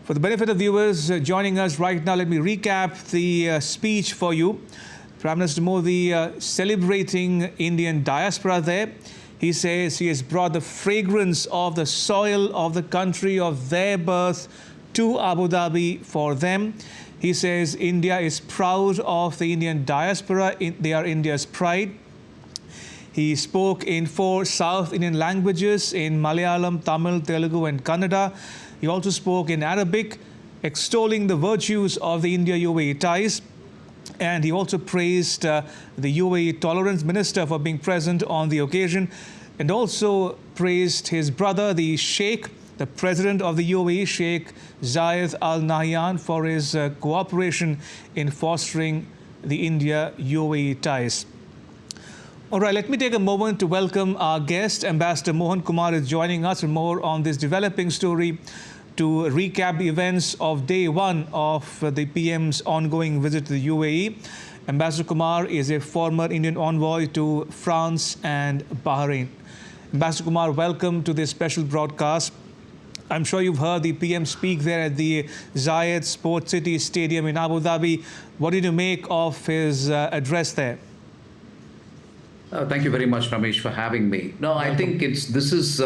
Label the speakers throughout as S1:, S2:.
S1: For the benefit of viewers joining us right now, let me recap the speech for you. Prime Minister Modi celebrating Indian diaspora there. He says he has brought the fragrance of the soil of the country of their birth to Abu Dhabi for them. He says India is proud of the Indian diaspora. They are India's pride. He spoke in 4 South Indian languages, in Malayalam, Tamil, Telugu and Kannada. He also spoke in Arabic, extolling the virtues of the India-UAE ties. And he also praised the UAE Tolerance Minister for being present on the occasion, and also praised his brother, the Sheikh, the President of the UAE, Sheikh Zayed Al Nahyan, for his cooperation in fostering the India-UAE ties. All right, let me take a moment to welcome our guest. Ambassador Mohan Kumar is joining us for more on this developing story, to recap the events of day 1 of the PM's ongoing visit to the UAE. Ambassador Kumar is a former Indian envoy to France and Bahrain. Ambassador Kumar, welcome to this special broadcast. I'm sure you've heard the PM speak there at the Zayed Sports City Stadium in Abu Dhabi. What did you make of his address there?
S2: Thank you very much, Ramesh, for having me. No, I think this is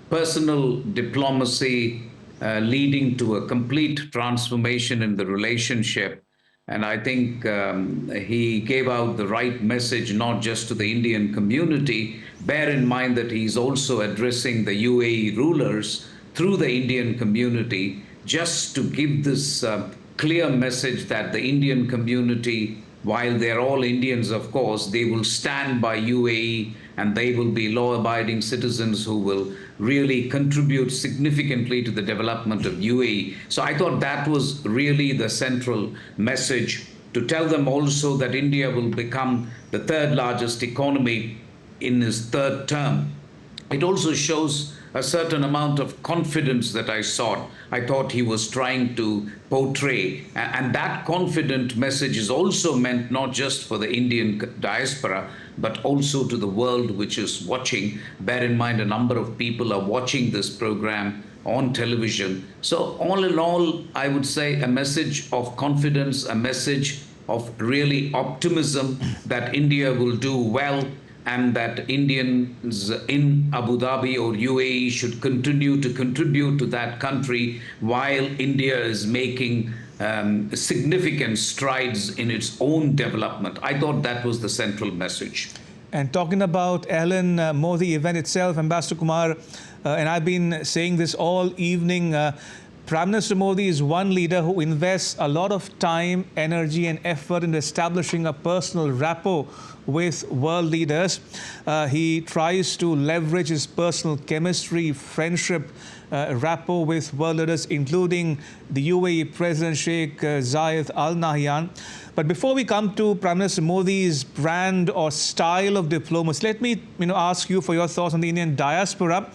S2: personal diplomacy leading to a complete transformation in the relationship. And I think he gave out the right message, not just to the Indian community. Bear in mind that he's also addressing the UAE rulers through the Indian community, just to give this clear message that the Indian community, while they're all Indians, of course, they will stand by UAE and they will be law-abiding citizens who will really contribute significantly to the development of UAE. So I thought that was really the central message, to tell them also that India will become the 3rd largest economy in his 3rd term. It also shows a certain amount of confidence that I thought he was trying to portray. And that confident message is also meant not just for the Indian diaspora, but also to the world which is watching. Bear in mind, a number of people are watching this program on television. So all in all, I would say a message of confidence, a message of really optimism that India will do well, and that Indians in Abu Dhabi or UAE should continue to contribute to that country, while India is making significant strides in its own development. I thought that was the central message.
S1: And talking about Ellen Modi event itself, Ambassador Kumar, and I've been saying this all evening, Prime Minister Modi is one leader who invests a lot of time, energy and effort in establishing a personal rapport with world leaders. He tries to leverage his personal chemistry, friendship, rapport with world leaders, including the UAE President Sheikh Zayed Al Nahyan. But before we come to Prime Minister Modi's brand or style of diplomacy, let me ask you for your thoughts on the Indian diaspora.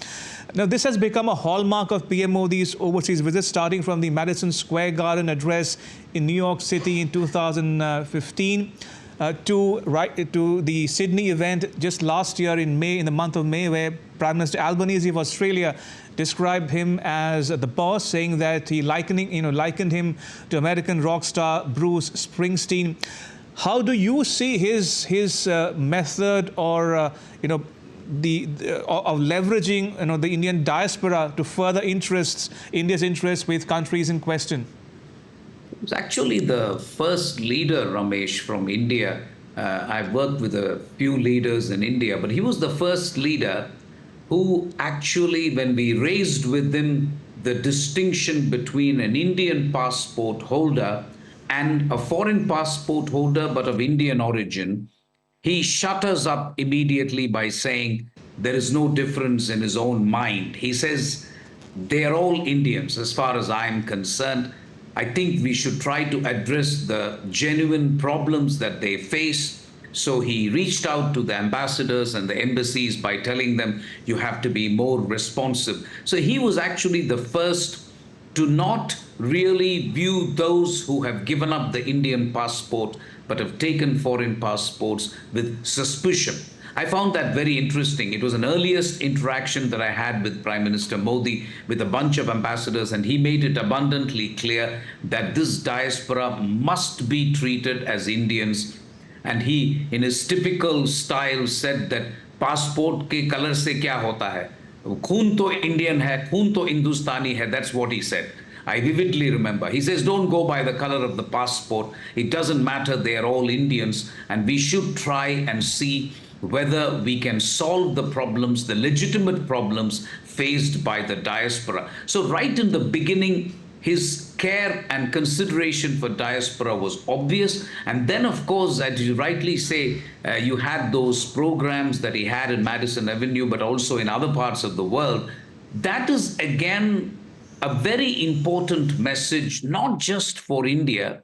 S1: Now, this has become a hallmark of PM Modi's overseas visits, starting from the Madison Square Garden address in New York City in 2015 to the Sydney event just last year in the month of May, where Prime Minister Albanese of Australia described him as the boss, saying that he likened him to American rock star Bruce Springsteen. How do you see his method or of leveraging the Indian diaspora to further India's interests with countries in question?
S2: He was actually the first leader, Ramesh, from India. I've worked with a few leaders in India, but he was the first leader who actually, when we raised with him the distinction between an Indian passport holder and a foreign passport holder but of Indian origin, he shut us up immediately by saying there is no difference in his own mind. He says they're all Indians as far as I'm concerned. I think we should try to address the genuine problems that they face. So he reached out to the ambassadors and the embassies by telling them, you have to be more responsive. So he was actually the first to not really view those who have given up the Indian passport but have taken foreign passports with suspicion. I found that very interesting. It was an earliest interaction that I had with Prime Minister Modi with a bunch of ambassadors, and he made it abundantly clear that this diaspora must be treated as Indians. And he, in his typical style, said that passport ke color se kya hota hai? Khoon to Indian hai, khoon to Hindustani hai. That's what he said. I vividly remember. He says, don't go by the color of the passport. It doesn't matter. They are all Indians. And we should try and see whether we can solve the problems, the legitimate problems faced by the diaspora. So right in the beginning, his care and consideration for diaspora was obvious. And then, of course, as you rightly say, you had those programs that he had in Madison Avenue, but also in other parts of the world. That is, again, a very important message, not just for India.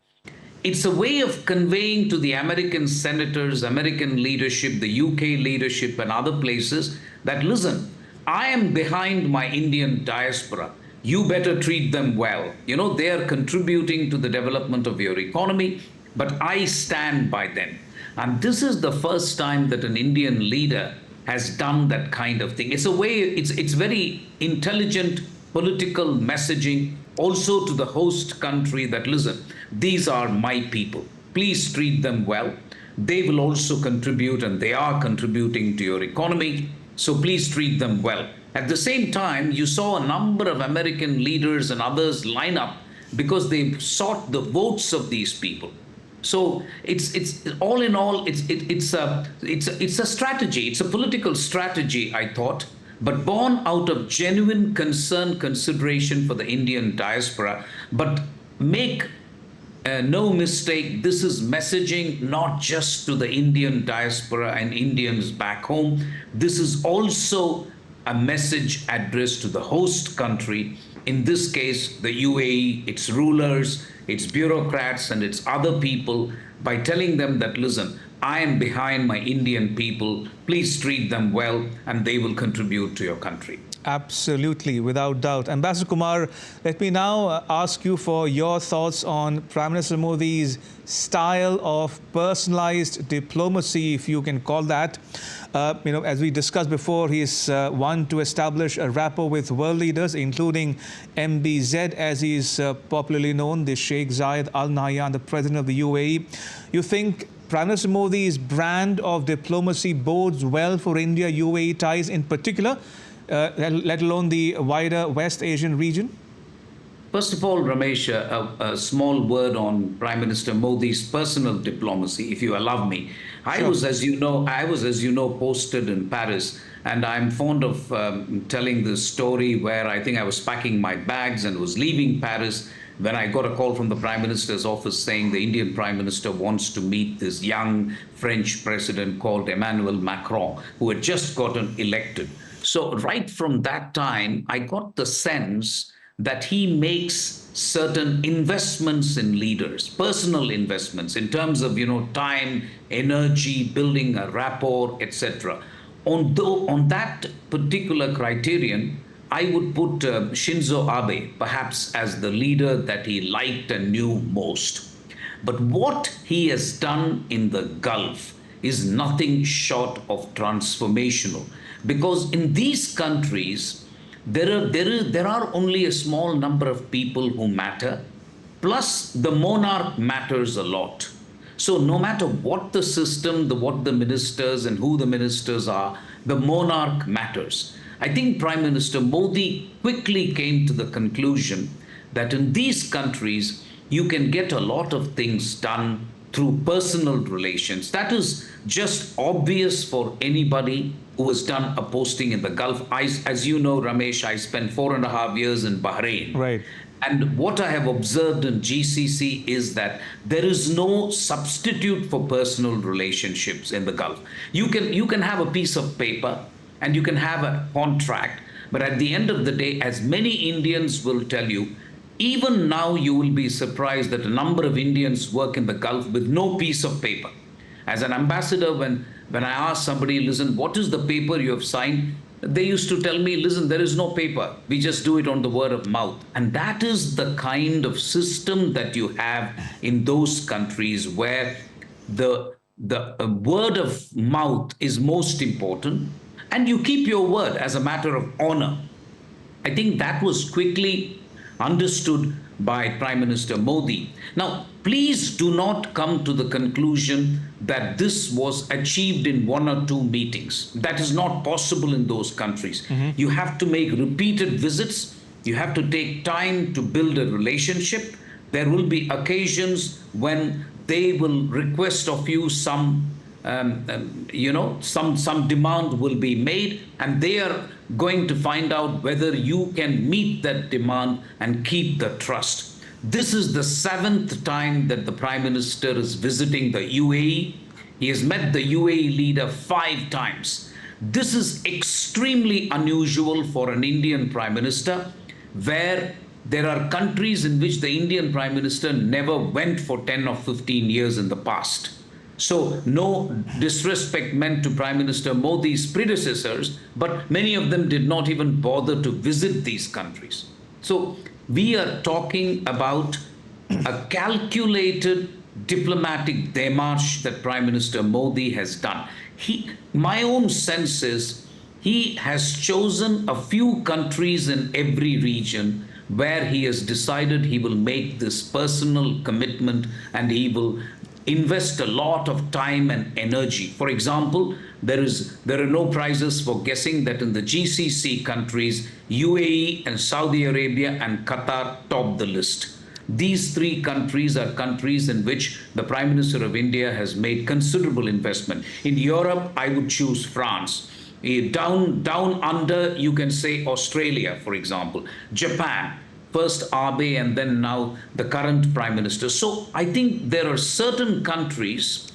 S2: It's a way of conveying to the American senators, American leadership, the UK leadership, and other places that, listen, I am behind my Indian diaspora. You better treat them well. You know, they are contributing to the development of your economy, but I stand by them. And this is the first time that an Indian leader has done that kind of thing. It's a way, it's very intelligent political messaging also to the host country that, listen, these are my people. Please treat them well. They will also contribute, and they are contributing to your economy. So please treat them well. At the same time, you saw a number of American leaders and others line up because they sought the votes of these people. So it's all in all, it's a strategy. It's a political strategy, I thought, but born out of genuine concern, consideration for the Indian diaspora. But make no mistake, this is messaging not just to the Indian diaspora and Indians back home. This is also a message addressed to the host country, in this case, the UAE, its rulers, its bureaucrats, and its other people, by telling them that, listen, I am behind my Indian people. Please treat them well, and they will contribute to your country.
S1: Absolutely, without doubt. Ambassador Kumar, let me now ask you for your thoughts on Prime Minister Modi's style of personalized diplomacy, if you can call that. As we discussed before, he's one to establish a rapport with world leaders, including MBZ, as he's popularly known, the Sheikh Zayed Al Nahyan, the president of the UAE. You think Prime Minister Modi's brand of diplomacy bodes well for India-UAE ties in particular, let alone the wider West Asian region?
S2: First of all, Ramesh, a small word on Prime Minister Modi's personal diplomacy, if you allow me. I was, as you know, posted in Paris, and I'm fond of telling this story where I think I was packing my bags and was leaving Paris when I got a call from the Prime Minister's office saying the Indian Prime Minister wants to meet this young French president called Emmanuel Macron, who had just gotten elected. So right from that time, I got the sense that he makes certain investments in leaders, personal investments in terms of, time, energy, building a rapport, etc. On that particular criterion, I would put Shinzo Abe perhaps as the leader that he liked and knew most. But what he has done in the Gulf is nothing short of transformational, because in these countries, there are only a small number of people who matter, plus the monarch matters a lot. So no matter what the system, what the ministers and who the ministers are, the monarch matters. I think Prime Minister Modi quickly came to the conclusion that in these countries, you can get a lot of things done through personal relations. That is just obvious for anybody who has done a posting in the Gulf. As you know, Ramesh, I spent 4.5 years in Bahrain.
S1: Right.
S2: And what I have observed in GCC is that there is no substitute for personal relationships in the Gulf. You can have a piece of paper and you can have a contract, but at the end of the day, as many Indians will tell you, even now you will be surprised that a number of Indians work in the Gulf with no piece of paper. As an ambassador, when I ask somebody, listen, what is the paper you have signed? They used to tell me, listen, there is no paper. We just do it on the word of mouth. And that is the kind of system that you have in those countries where the the word of mouth is most important, and you keep your word as a matter of honor. I think that was quickly understood by Prime Minister Modi. Now, please do not come to the conclusion that this was achieved in one or two meetings. That is not possible in those countries. You have to make repeated visits, you have to take time to build a relationship. There will be occasions when they will request of you some demand will be made, and they are going to find out whether you can meet that demand and keep the trust. This is the seventh time that the Prime Minister is visiting the UAE. He has met the UAE leader 5 times. This is extremely unusual for an Indian Prime Minister, where there are countries in which the Indian Prime Minister never went for 10 or 15 years in the past. So, no disrespect meant to Prime Minister Modi's predecessors, but many of them did not even bother to visit these countries. So, we are talking about a calculated diplomatic démarche that Prime Minister Modi has done. My own sense is he has chosen a few countries in every region where he has decided he will make this personal commitment, and he will invest a lot of time and energy. For example, there are no prizes for guessing that in the GCC countries, UAE and Saudi Arabia and Qatar top the list. These three countries are countries in which the Prime Minister of India has made considerable investment. In Europe, I would choose France. Down under, you can say Australia, for example, Japan, first Abe and then now the current Prime Minister. So I think there are certain countries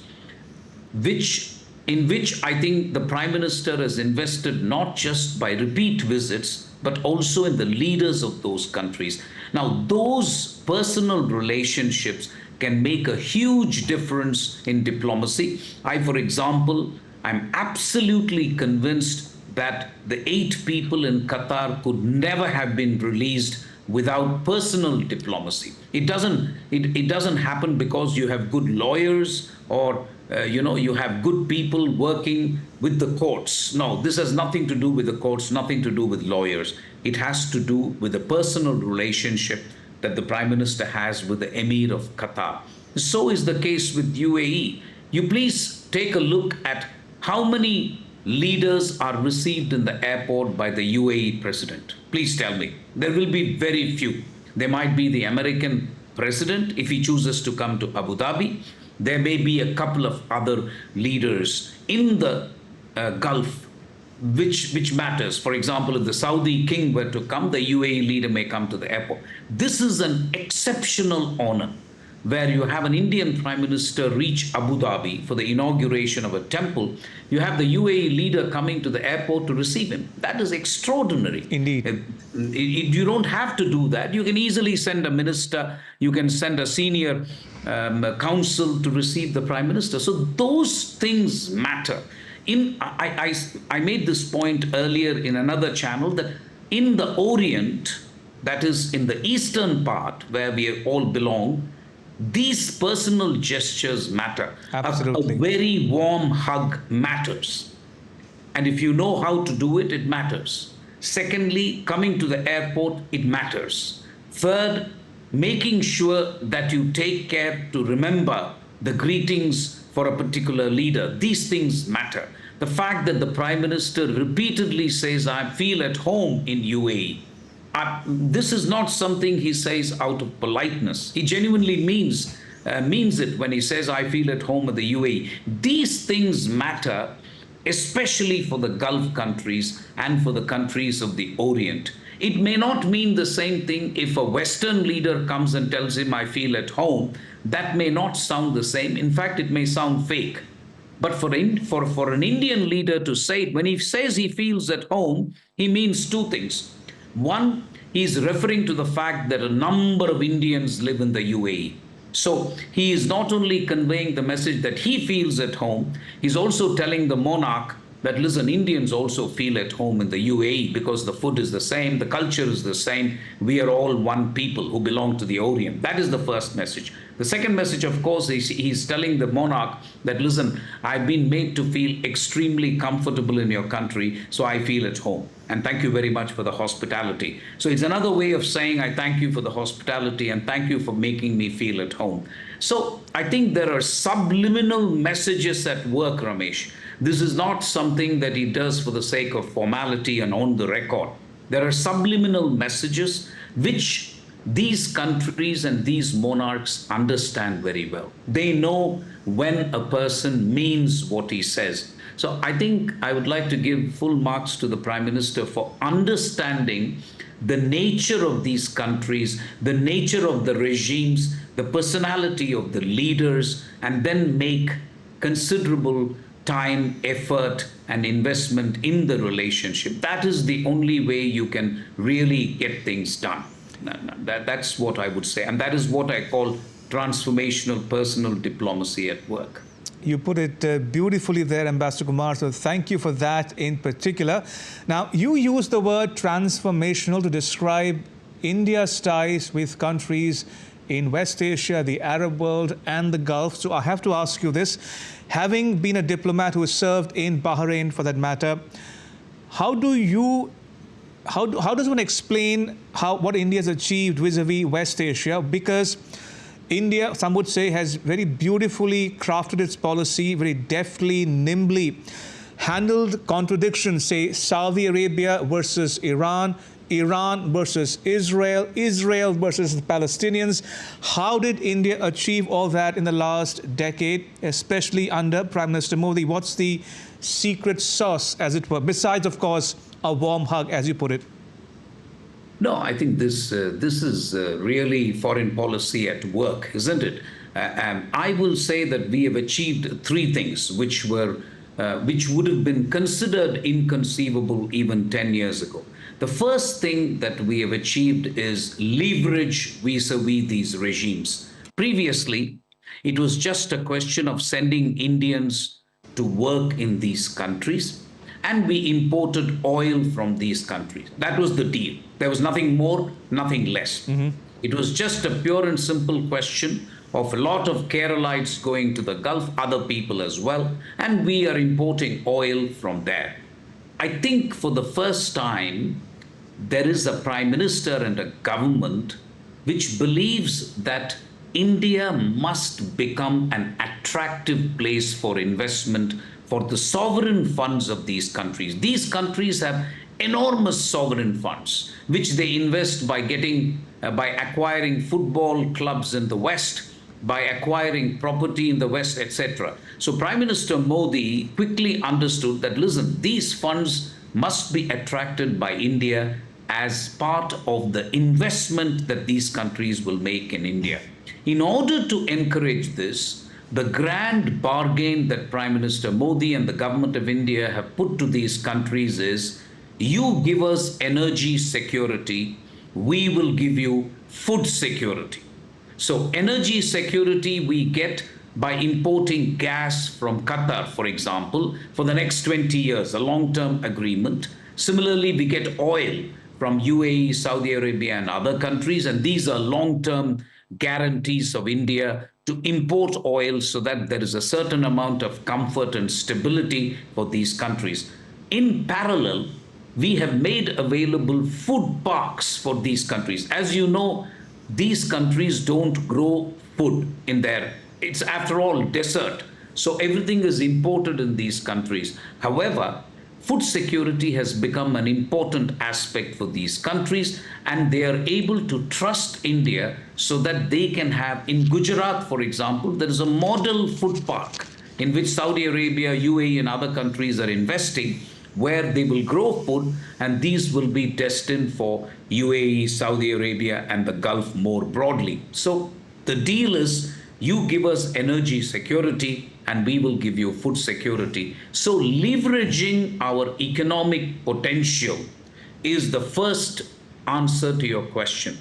S2: in which I think the Prime Minister has invested not just by repeat visits, but also in the leaders of those countries. Now, those personal relationships can make a huge difference in diplomacy. For example, I'm absolutely convinced that the 8 people in Qatar could never have been released without personal diplomacy. It doesn't happen because you have good lawyers or you have good people working with the courts. No, this has nothing to do with the courts, nothing to do with lawyers. It has to do with the personal relationship that the Prime Minister has with the Emir of Qatar. So is the case with UAE. You please take a look at how many leaders are received in the airport by the UAE president. Please tell me. There will be very few. There might be the American president if he chooses to come to Abu Dhabi. There may be a couple of other leaders in the Gulf, which matters. For example, if the Saudi king were to come, the UAE leader may come to the airport. This is an exceptional honor, where you have an Indian Prime Minister reach Abu Dhabi for the inauguration of a temple. You have the UAE leader coming to the airport to receive him. That is extraordinary.
S1: Indeed.
S2: You don't have to do that. You can easily send a minister, you can send a senior council to receive the Prime Minister. So those things matter. I made this point earlier in another channel that in the Orient, that is in the eastern part where we all belong, these personal gestures matter.
S1: Absolutely.
S2: A very warm hug matters. And if you know how to do it, it matters. Secondly, coming to the airport, it matters. Third, making sure that you take care to remember the greetings for a particular leader. These things matter. The fact that the Prime Minister repeatedly says, I feel at home in UAE. This is not something he says out of politeness. He genuinely means it when he says, I feel at home in the UAE. These things matter, especially for the Gulf countries and for the countries of the Orient. It may not mean the same thing if a Western leader comes and tells him, I feel at home. That may not sound the same. In fact, it may sound fake. But for an Indian leader to say it, when he says he feels at home, he means two things. One, he is referring to the fact that a number of Indians live in the UAE. So he is not only conveying the message that he feels at home, he's also telling the monarch that, listen, Indians also feel at home in the UAE because the food is the same, the culture is the same. We are all one people who belong to the Orient. That is the first message. The second message, of course, is he's telling the monarch that, listen, I've been made to feel extremely comfortable in your country, so I feel at home. And thank you very much for the hospitality. So it's another way of saying, I thank you for the hospitality and thank you for making me feel at home. So I think there are subliminal messages at work, Ramesh. This is not something that he does for the sake of formality and on the record. There are subliminal messages which these countries and these monarchs understand very well. They know when a person means what he says. So I think I would like to give full marks to the Prime Minister for understanding the nature of these countries, the nature of the regimes, the personality of the leaders, and then make considerable time, effort, and investment in the relationship. That is the only way you can really get things done. That's what I would say. And that is what I call transformational personal diplomacy at work.
S1: You put it beautifully there, Ambassador Kumar, so thank you for that in particular. Now, you use the word transformational to describe India's ties with countries in West Asia, the Arab world, and the Gulf. So I have to ask you this. Having been a diplomat who has served in Bahrain, for that matter, how does one explain what India has achieved vis-a-vis West Asia? Because India, some would say, has very beautifully crafted its policy, very deftly, nimbly handled contradictions, say Saudi Arabia versus Iran, Iran versus Israel, Israel versus the Palestinians. How did India achieve all that in the last decade, especially under Prime Minister Modi? What's the secret sauce, as it were, besides, of course, a warm hug, as you put it?
S2: No, I think this is really foreign policy at work, isn't it? I will say that we have achieved three things which would have been considered inconceivable even 10 years ago. The first thing that we have achieved is leverage vis-a-vis these regimes. Previously, it was just a question of sending Indians to work in these countries, and we imported oil from these countries. That was the deal. There was nothing more, nothing less. It was just a pure and simple question of a lot of Keralites going to the Gulf, other people as well, and we are importing oil from there. I think for the first time, there is a Prime Minister and a government which believes that India must become an attractive place for investment for the sovereign funds of these countries. These countries have enormous sovereign funds, which they invest by acquiring football clubs in the West, by acquiring property in the West, etc. So Prime Minister Modi quickly understood that, listen, these funds must be attracted by India as part of the investment that these countries will make in India. In order to encourage this, the grand bargain that Prime Minister Modi and the government of India have put to these countries is, you give us energy security, we will give you food security. So energy security we get by importing gas from Qatar, for example, for the next 20 years, a long-term agreement. Similarly, we get oil from UAE, Saudi Arabia, and other countries, and these are long-term guarantees of India to import oil so that there is a certain amount of comfort and stability for these countries. In parallel, we have made available food parks for these countries. As you know, these countries don't grow food in their, it's after all desert. So everything is imported in these countries. However, food security has become an important aspect for these countries, and they are able to trust India so that they can have, in Gujarat, for example, there is a model food park in which Saudi Arabia, UAE, and other countries are investing, where they will grow food, and these will be destined for UAE, Saudi Arabia, and the Gulf more broadly. So the deal is, you give us energy security and we will give you food security. So leveraging our economic potential is the first answer to your question.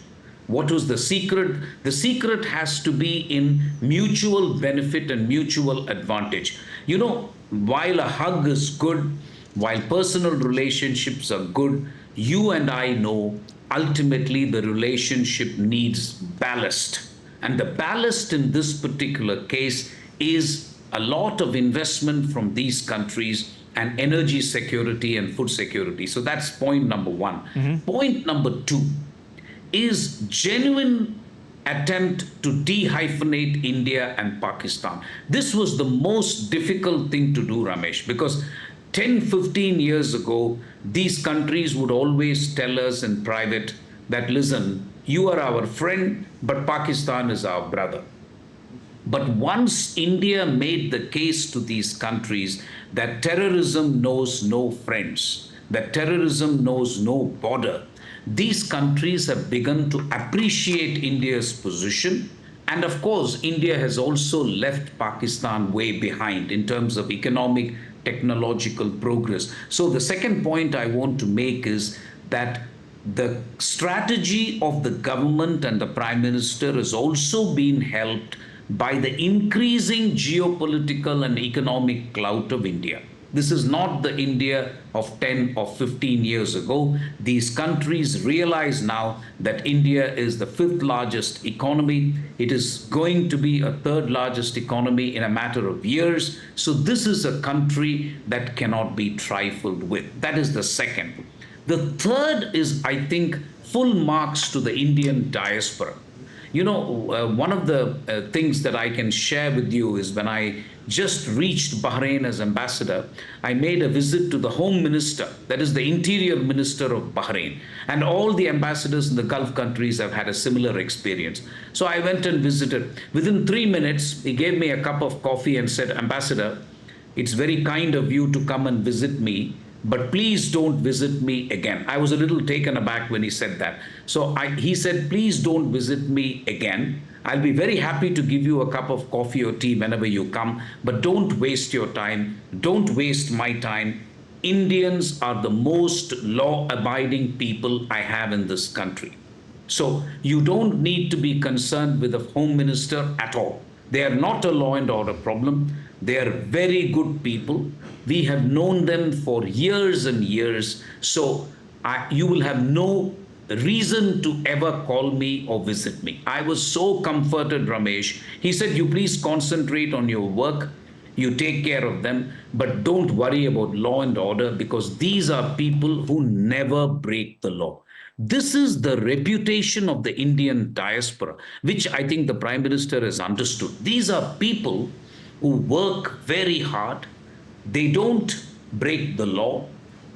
S2: What was the secret? The secret has to be in mutual benefit and mutual advantage. You know, while a hug is good, While personal relationships are good, you and I know ultimately the relationship needs ballast. And the ballast in this particular case is a lot of investment from these countries and energy security and food security. So that's point number one. Point number two is genuine attempt to dehyphenate India and Pakistan. This was the most difficult thing to do, Ramesh, because 10, 15 years ago, these countries would always tell us in private that, listen, you are our friend, but Pakistan is our brother. But once India made the case to these countries that terrorism knows no friends, that terrorism knows no border, these countries have begun to appreciate India's position. And of course, India has also left Pakistan way behind in terms of economic, technological progress. So, the second point I want to make is that the strategy of the government and the Prime Minister has also been helped by the increasing geopolitical and economic clout of India. This is not the India of 10 or 15 years ago. These countries realize now that India is the fifth largest economy. It is going to be a third largest economy in a matter of years. So, this is a country that cannot be trifled with. That is the second. The third is, I think, full marks to the Indian diaspora. One of the things that I can share with you is when I just reached Bahrain as ambassador, I made a visit to the Home Minister, that is the Interior Minister of Bahrain. And all the ambassadors in the Gulf countries have had a similar experience. So I went and visited. Within 3 minutes, he gave me a cup of coffee and said, Ambassador, it's very kind of you to come and visit me, but please don't visit me again. I was a little taken aback when he said that. So he said, please don't visit me again. I'll be very happy to give you a cup of coffee or tea whenever you come, but don't waste your time. Don't waste my time. Indians are the most law-abiding people I have in this country. So you don't need to be concerned with the Home Minister at all. They are not a law and order problem. They are very good people. We have known them for years and years. So you will have no reason to ever call me or visit me. I was so comforted, Ramesh. He said, you please concentrate on your work. You take care of them, but don't worry about law and order, because these are people who never break the law. This is the reputation of the Indian diaspora, which I think the Prime Minister has understood. These are people who work very hard. They don't break the law,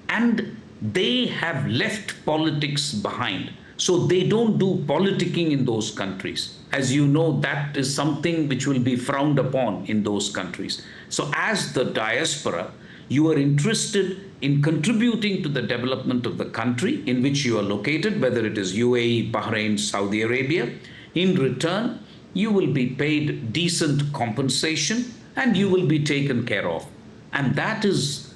S2: and they have left politics behind. So they don't do politicking in those countries. As you know, that is something which will be frowned upon in those countries. So as the diaspora, you are interested in contributing to the development of the country in which you are located, whether it is UAE, Bahrain, Saudi Arabia. In return, you will be paid decent compensation and you will be taken care of. And that is,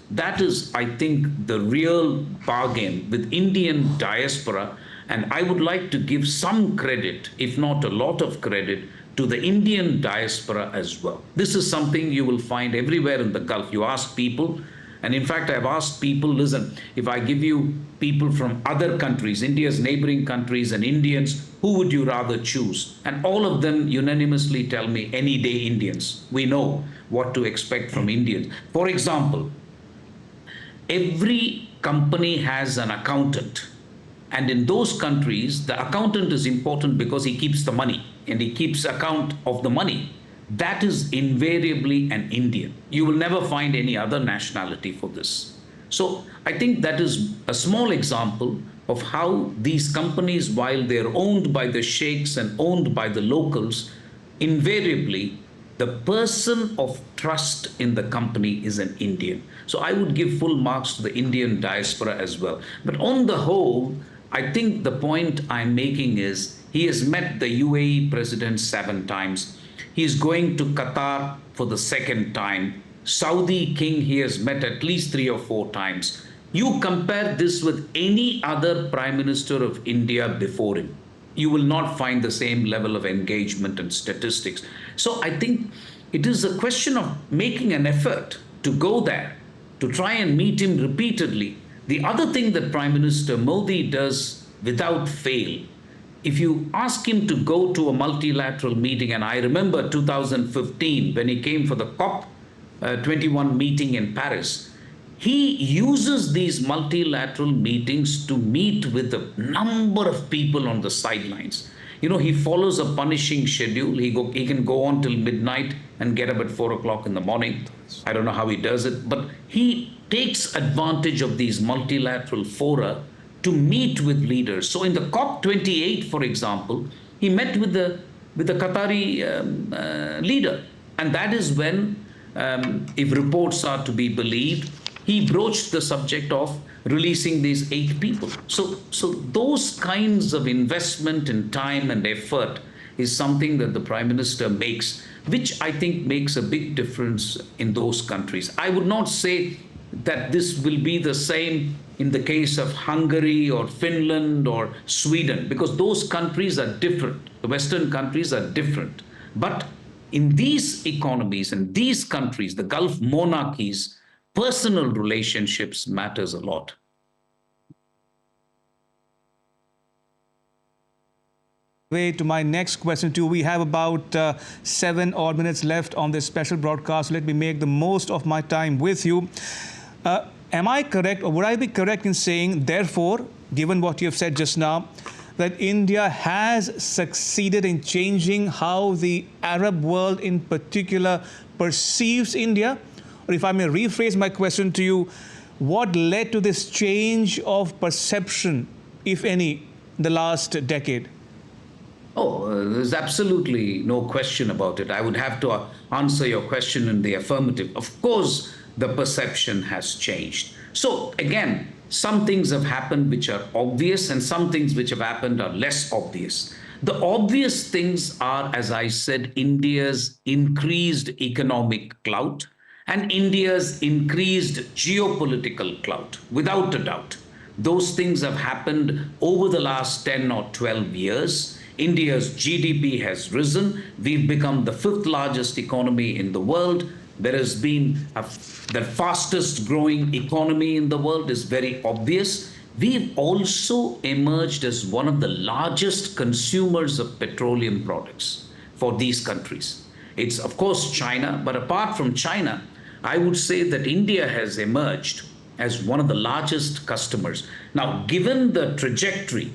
S2: I think, the real bargain with Indian diaspora. And I would like to give some credit, if not a lot of credit, to the Indian diaspora as well. This is something you will find everywhere in the Gulf. You ask people, and in fact, I've asked people, listen, if I give you people from other countries, India's neighboring countries and Indians, who would you rather choose? And all of them unanimously tell me, any day Indians. We know what to expect from Indians. For example, every company has an accountant. And in those countries, the accountant is important because he keeps the money and he keeps account of the money. That is invariably an Indian. You will never find any other nationality for this. So I think that is a small example of how these companies, while they're owned by the sheikhs and owned by the locals, invariably the person of trust in the company is an Indian. So I would give full marks to the Indian diaspora as well. But on the whole, I think the point I'm making is he has met the UAE president 7 times. He's going to Qatar for the 2nd time. Saudi king he has met at least 3 or 4 times. You compare this with any other prime minister of India before him, you will not find the same level of engagement and statistics. So I think it is a question of making an effort to go there, to try and meet him repeatedly. The other thing that Prime Minister Modi does without fail, if you ask him to go to a multilateral meeting, and I remember 2015 when he came for the COP 21 meeting in Paris, he uses these multilateral meetings to meet with a number of people on the sidelines. He follows a punishing schedule. He can go on till midnight and get up at 4 o'clock in the morning. I don't know how he does it, but he takes advantage of these multilateral fora to meet with leaders. So in the COP 28, for example, he met with the Qatari leader, and that is when, if reports are to be believed, he broached the subject of releasing these 8 people. So those kinds of investment in time and effort is something that the Prime Minister makes, which I think makes a big difference in those countries. I would not say that this will be the same in the case of Hungary or Finland or Sweden, because those countries are different. The Western countries are different. But in these economies and these countries, the Gulf monarchies, personal relationships matters a lot.
S1: Way to my next question too. We have about 7 odd minutes left on this special broadcast. Let me make the most of my time with you. Am I correct, or would I be correct in saying, therefore, given what you have said just now, that India has succeeded in changing how the Arab world in particular perceives India? Or if I may rephrase my question to you, what led to this change of perception, if any, in the last decade?
S2: There's absolutely no question about it. I would have to answer your question in the affirmative. Of course, the perception has changed. So again, some things have happened which are obvious, and some things which have happened are less obvious. The obvious things are, as I said, India's increased economic clout and India's increased geopolitical clout, without a doubt. Those things have happened over the last 10 or 12 years. India's GDP has risen. We've become the 5th largest economy in the world. There has been the fastest growing economy in the world is very obvious. We've also emerged as one of the largest consumers of petroleum products for these countries. It's, of course, China, but apart from China, I would say that India has emerged as one of the largest customers. Now, given the trajectory,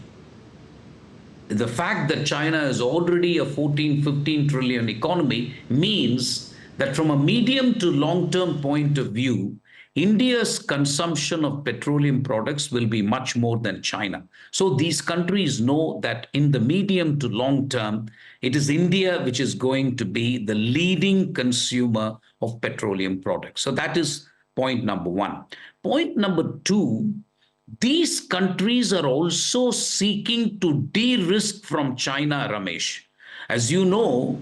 S2: the fact that China is already a 14-15 trillion economy means that from a medium to long-term point of view, India's consumption of petroleum products will be much more than China. So these countries know that in the medium to long term, it is India which is going to be the leading consumer of petroleum products. So that is point number 1. Point number 2, these countries are also seeking to de-risk from China, Ramesh. As you know,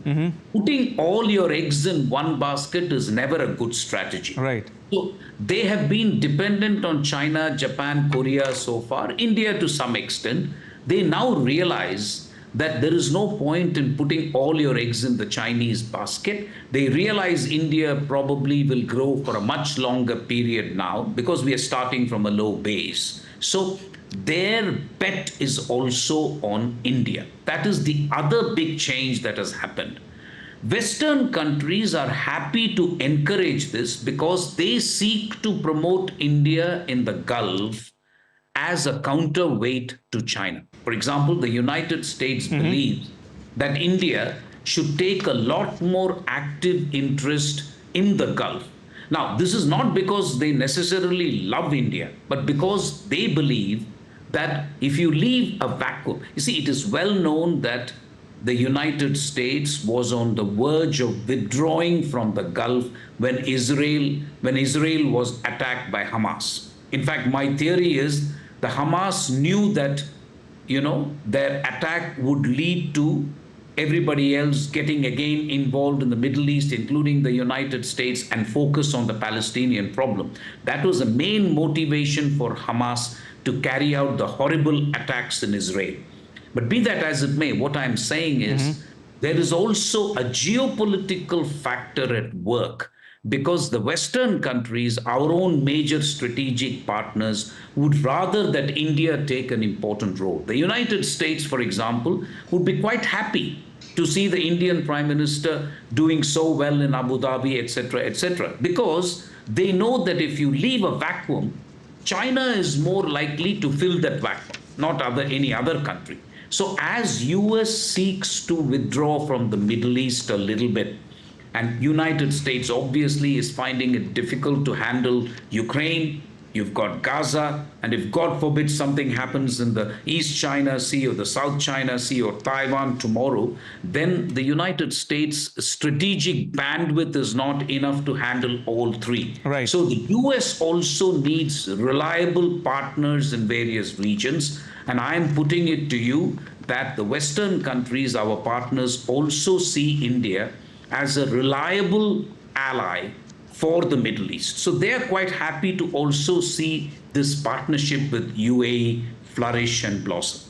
S2: putting all your eggs in one basket is never a good strategy.
S1: Right.
S2: So they have been dependent on China, Japan, Korea so far, India to some extent. They now realize that there is no point in putting all your eggs in the Chinese basket. They realize India probably will grow for a much longer period now because we are starting from a low base. So their bet is also on India. That is the other big change that has happened. Western countries are happy to encourage this because they seek to promote India in the Gulf as a counterweight to China. For example, the United States believes that India should take a lot more active interest in the Gulf. Now, this is not because they necessarily love India, but because they believe that if you leave a vacuum, you see, it is well known that the United States was on the verge of withdrawing from the Gulf when Israel was attacked by Hamas. In fact, my theory is the Hamas knew that, their attack would lead to everybody else getting again involved in the Middle East, including the United States, and focus on the Palestinian problem. That was the main motivation for Hamas to carry out the horrible attacks in Israel. But be that as it may, what I'm saying is there is also a geopolitical factor at work, because the Western countries, our own major strategic partners, would rather that India take an important role. The United States, for example, would be quite happy to see the Indian Prime Minister doing so well in Abu Dhabi, etc., because they know that if you leave a vacuum, China is more likely to fill that vacuum, not any other country. So as US seeks to withdraw from the Middle East a little bit, and United States obviously is finding it difficult to handle Ukraine, you've got Gaza, and if God forbid something happens in the East China Sea or the South China Sea or Taiwan tomorrow, then the United States strategic bandwidth is not enough to handle all three.
S1: Right.
S2: So the US also needs reliable partners in various regions, and I am putting it to you that the Western countries, our partners, also see India as a reliable ally for the Middle East. So they are quite happy to also see this partnership with UAE flourish and blossom.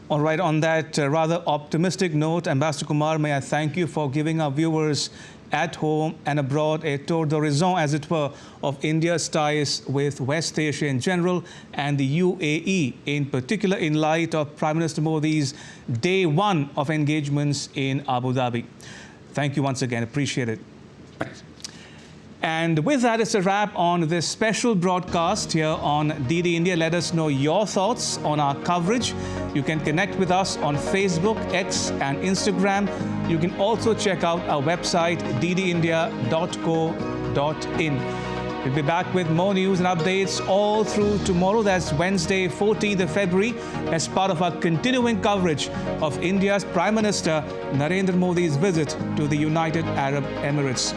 S1: All right, on that rather optimistic note, Ambassador Kumar, may I thank you for giving our viewers at home and abroad a tour d'horizon, as it were, of India's ties with West Asia in general and the UAE in particular, in light of Prime Minister Modi's day one of engagements in Abu Dhabi. Thank you once again. Appreciate it.
S2: Thanks.
S1: And with that, it's a wrap on this special broadcast here on DD India. Let us know your thoughts on our coverage. You can connect with us on Facebook, X, and Instagram. You can also check out our website, ddindia.co.in. We'll be back with more news and updates all through tomorrow. That's Wednesday, 14th of February, as part of our continuing coverage of India's Prime Minister Narendra Modi's visit to the United Arab Emirates.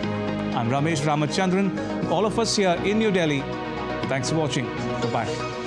S1: I'm Ramesh Ramachandran. All of us here in New Delhi. Thanks for watching. Bye-bye.